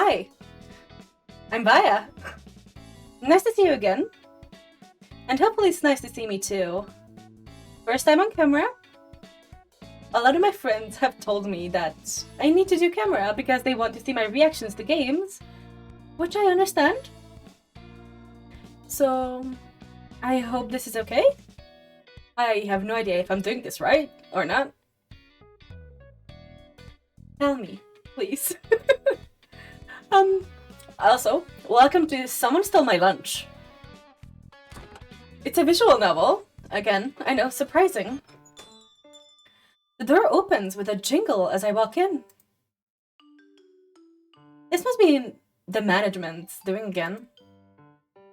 Hi, I'm Vaya. Nice to see you again. And hopefully it's nice to see me too. First time on camera. A lot of my friends have told me that I need to do camera because they want to see my reactions to games, which I understand. So, I hope this is okay. I have no idea if I'm doing this right or not. Tell me, please. Also, welcome to Someone Stole My Lunch. It's a visual novel. Again, I know, surprising. The door opens with a jingle as I walk in. This must be the management doing again.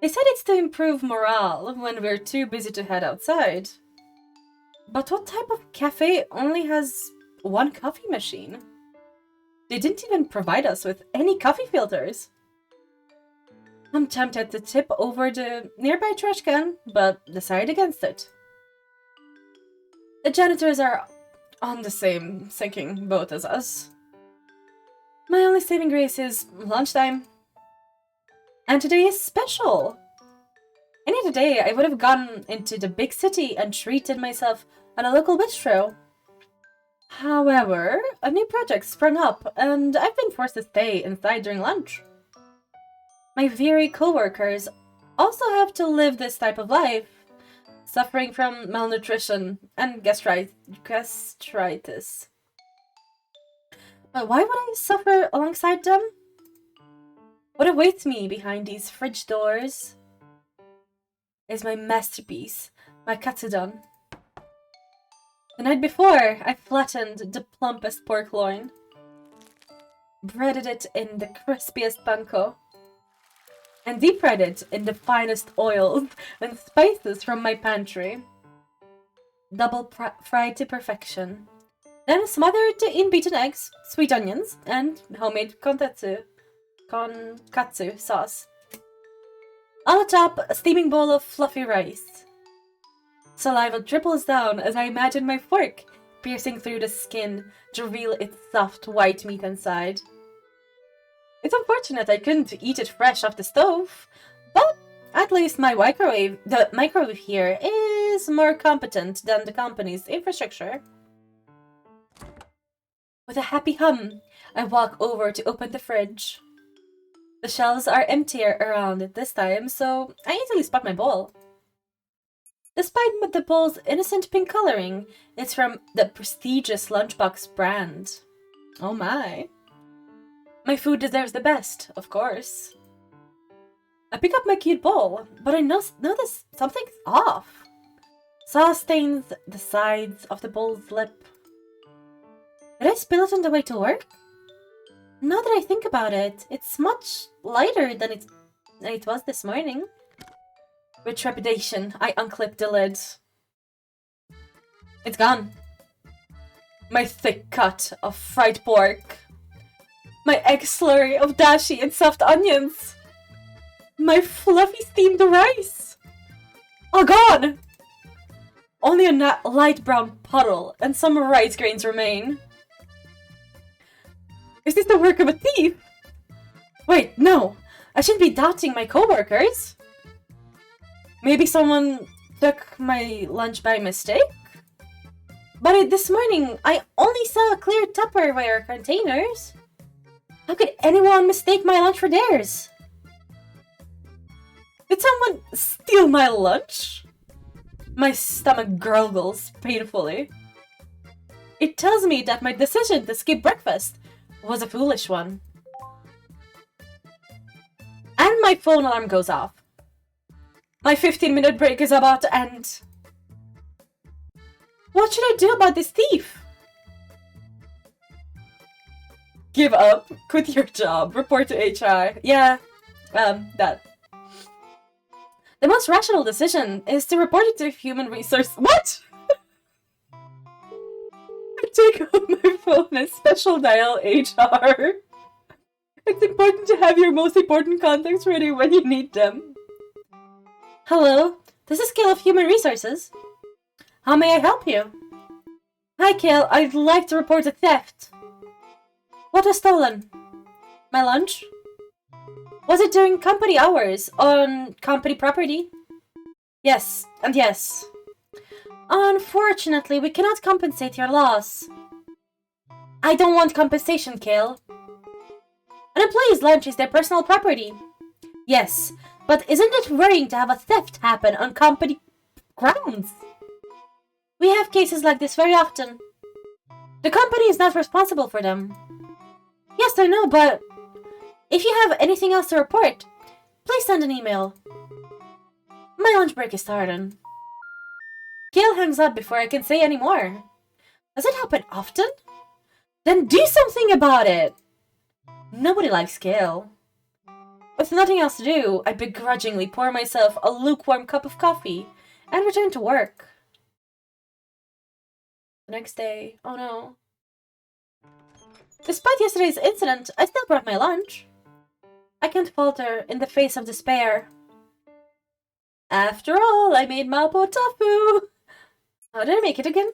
They said it's to improve morale when we're too busy to head outside. But what type of cafe only has one coffee machine? They didn't even provide us with any coffee filters. I'm tempted to tip over the nearby trash can, but decide against it. The janitors are on the same sinking boat as us. My only saving grace is lunchtime. And today is special! Any other day, I would have gone into the big city and treated myself at a local bistro. However, a new project sprung up, and I've been forced to stay inside during lunch. My weary co-workers also have to live this type of life, suffering from malnutrition and gastritis. But why would I suffer alongside them? What awaits me behind these fridge doors is my masterpiece, my katsudon. The night before, I flattened the plumpest pork loin, breaded it in the crispiest panko, and deep-fried it in the finest oils and spices from my pantry. Double fried to perfection. Then smothered in beaten eggs, sweet onions, and homemade konkatsu sauce. On the top, a steaming bowl of fluffy rice. Saliva dribbles down as I imagine my fork piercing through the skin to reveal its soft white meat inside. It's unfortunate I couldn't eat it fresh off the stove, but at least the microwave here is more competent than the company's infrastructure. With a happy hum, I walk over to open the fridge. The shelves are emptier around it this time, so I easily spot my bowl. Despite the bowl's innocent pink coloring, it's from the prestigious Lunchbox brand. Oh my. My food deserves the best, of course. I pick up my cute bowl, but I notice something's off. Sauce stains the sides of the bowl's lip. Did I spill it on the way to work? Now that I think about it, it's much lighter than it was this morning. With trepidation, I unclip the lid. It's gone. My thick cut of fried pork. My egg slurry of dashi and soft onions. My fluffy steamed rice. All gone! Only a light brown puddle and some rice grains remain. Is this the work of a thief? Wait, no. I shouldn't be doubting my co-workers. Maybe someone took my lunch by mistake? But this morning, I only saw clear Tupperware containers. How could anyone mistake my lunch for theirs? Did someone steal my lunch? My stomach gurgles painfully. It tells me that my decision to skip breakfast was a foolish one. And my phone alarm goes off. My 15-minute break is about to end. What should I do about this thief? Give up. Quit your job. Report to HR. Yeah, that. The most rational decision is to report it to human resource. What? I take out my phone and special dial HR. It's important to have your most important contacts ready when you need them. Hello, this is Kale of Human Resources. How may I help you? Hi Kale, I'd like to report a theft. What was stolen? My lunch? Was it during company hours on company property? Yes, and yes. Unfortunately, we cannot compensate your loss. I don't want compensation, Kale. An employee's lunch is their personal property. Yes, but isn't it worrying to have a theft happen on company grounds? We have cases like this very often. The company is not responsible for them. Yes, I know, but if you have anything else to report, please send an email. My lunch break is starting. Gail hangs up before I can say any more. Does it happen often? Then do something about it! Nobody likes Gail. With nothing else to do, I begrudgingly pour myself a lukewarm cup of coffee and return to work. The next day, oh no. Despite yesterday's incident, I still brought my lunch. I can't falter in the face of despair. After all, I made Mapo tofu! How did I make it again?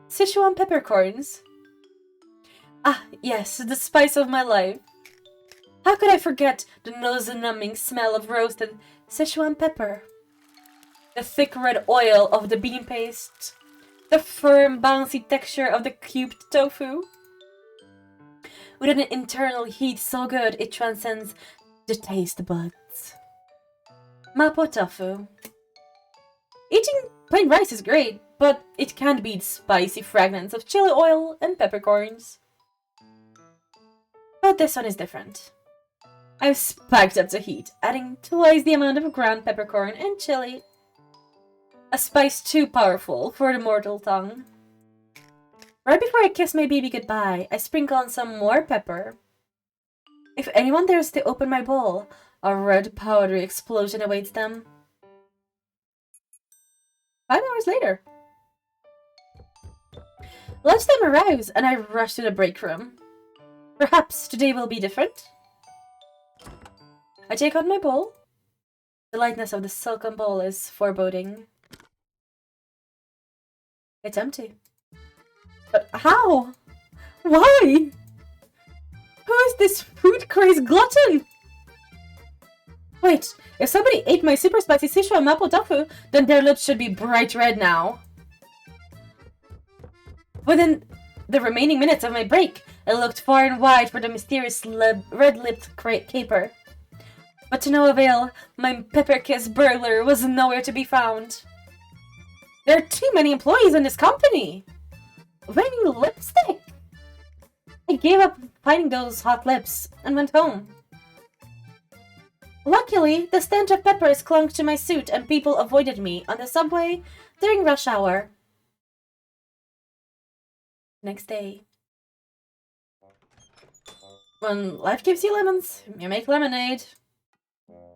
Sichuan peppercorns. Ah, yes, the spice of my life. How could I forget the nose-numbing smell of roasted Sichuan pepper? The thick red oil of the bean paste. The firm, bouncy texture of the cubed tofu. With an internal heat so good it transcends the taste buds. Mapo tofu. Eating plain rice is great, but it can't beat spicy fragments of chili oil and peppercorns. But this one is different. I've spiked up the heat, adding twice the amount of ground peppercorn and chili. A spice too powerful for the mortal tongue. Right before I kiss my baby goodbye, I sprinkle on some more pepper. If anyone dares to open my bowl, a red powdery explosion awaits them. 5 hours later. Lunchtime arrives, and I rush to the break room. Perhaps today will be different. I take out my bowl. The lightness of the silken bowl is foreboding. It's empty. But how? Why? Who is this food-crazed glutton? Wait, if somebody ate my super spicy Sichuan mapo tofu, then their lips should be bright red now. Within the remaining minutes of my break, I looked far and wide for the mysterious red-lipped caper. But to no avail, my pepper-kissed burglar was nowhere to be found. There are too many employees in this company! When you lipstick? I gave up finding those hot lips and went home. Luckily, the stench of peppers clung to my suit and people avoided me on the subway during rush hour. Next day. When life gives you lemons, you make lemonade.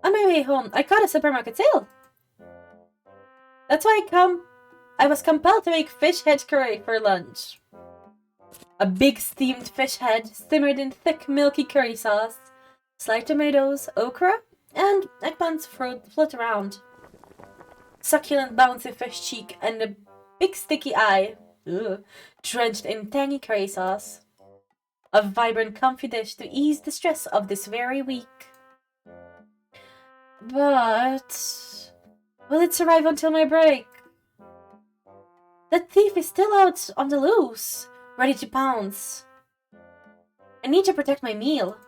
On my way home, I caught a supermarket sale. That's why I was compelled to make fish head curry for lunch. A big steamed fish head simmered in thick milky curry sauce, sliced tomatoes, okra, and eggplants float around. Succulent bouncy fish cheek and a big sticky eye, drenched in tangy curry sauce. A vibrant comfy dish to ease the stress of this very week. But will it survive until my break? The thief is still out on the loose, ready to pounce. I need to protect my meal.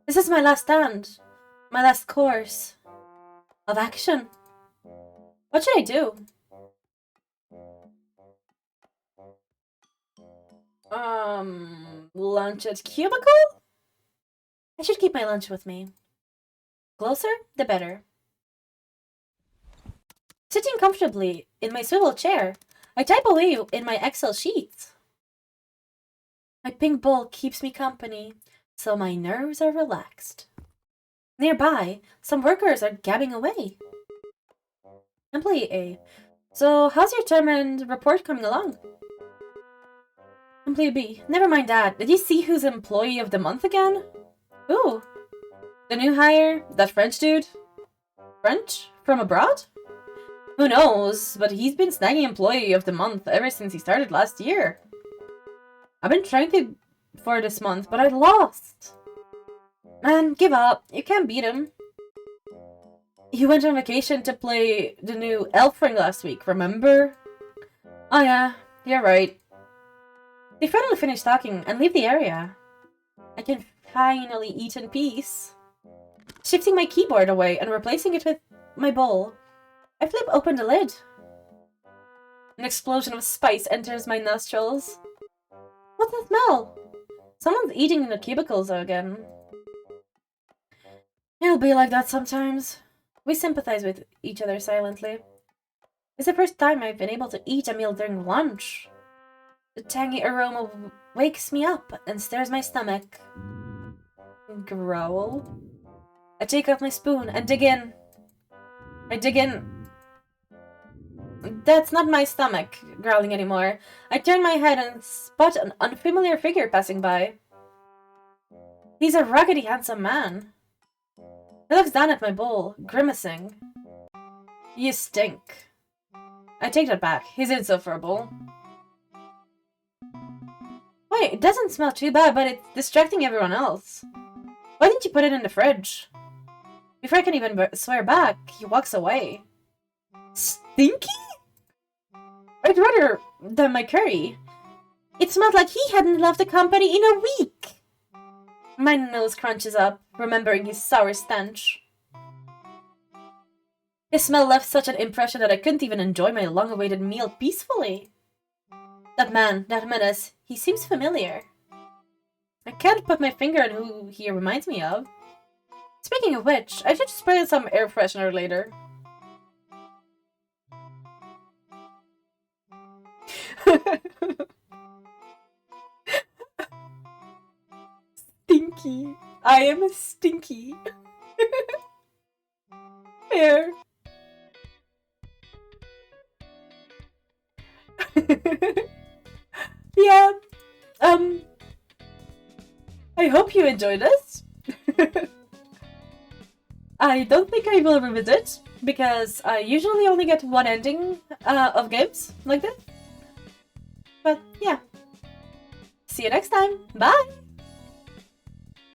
This is my last stand, my last course of action. What should I do? Lunch at cubicle? I should keep my lunch with me. Closer, the better. Sitting comfortably in my swivel chair, I type away in my Excel sheets. My pink bowl keeps me company, so my nerves are relaxed. Nearby, some workers are gabbing away. Employee A. So, how's your term and report coming along? Employee B. Never mind that. Did you see who's Employee of the Month again? Ooh. The new hire? That French dude? French? From abroad? Who knows, but he's been snagging Employee of the Month ever since he started last year. I've been trying to for this month, but I lost. Man, give up. You can't beat him. You went on vacation to play the new Elf Ring last week, remember? Oh yeah, you're right. They finally finish talking and leave the area. I can finally eat in peace. Shifting my keyboard away and replacing it with my bowl, I flip open the lid. An explosion of spice enters my nostrils. What's that smell? Someone's eating in the cubicles again. It'll be like that sometimes. We sympathize with each other silently. It's the first time I've been able to eat a meal during lunch. The tangy aroma wakes me up and stirs my stomach. Growl. I take out my spoon and dig in. I dig in. That's not my stomach growling anymore. I turn my head and spot an unfamiliar figure passing by. He's a ruggedy, handsome man. He looks down at my bowl, grimacing. You stink. I take that back. He's insufferable. Wait, it doesn't smell too bad, but it's distracting everyone else. Why didn't you put it in the fridge? Before I can even swear back, he walks away. Stinky? I'd rather than my curry. It smelled like he hadn't left the company in a week. My nose crunches up, remembering his sour stench. His smell left such an impression that I couldn't even enjoy my long-awaited meal peacefully. That man, that menace, he seems familiar. I can't put my finger on who he reminds me of. Speaking of which, I should spray some air freshener later. Stinky. I am a stinky. There. Yeah. I hope you enjoyed this. I don't think I will revisit, because I usually only get one ending of games like this. But yeah. See you next time. Bye!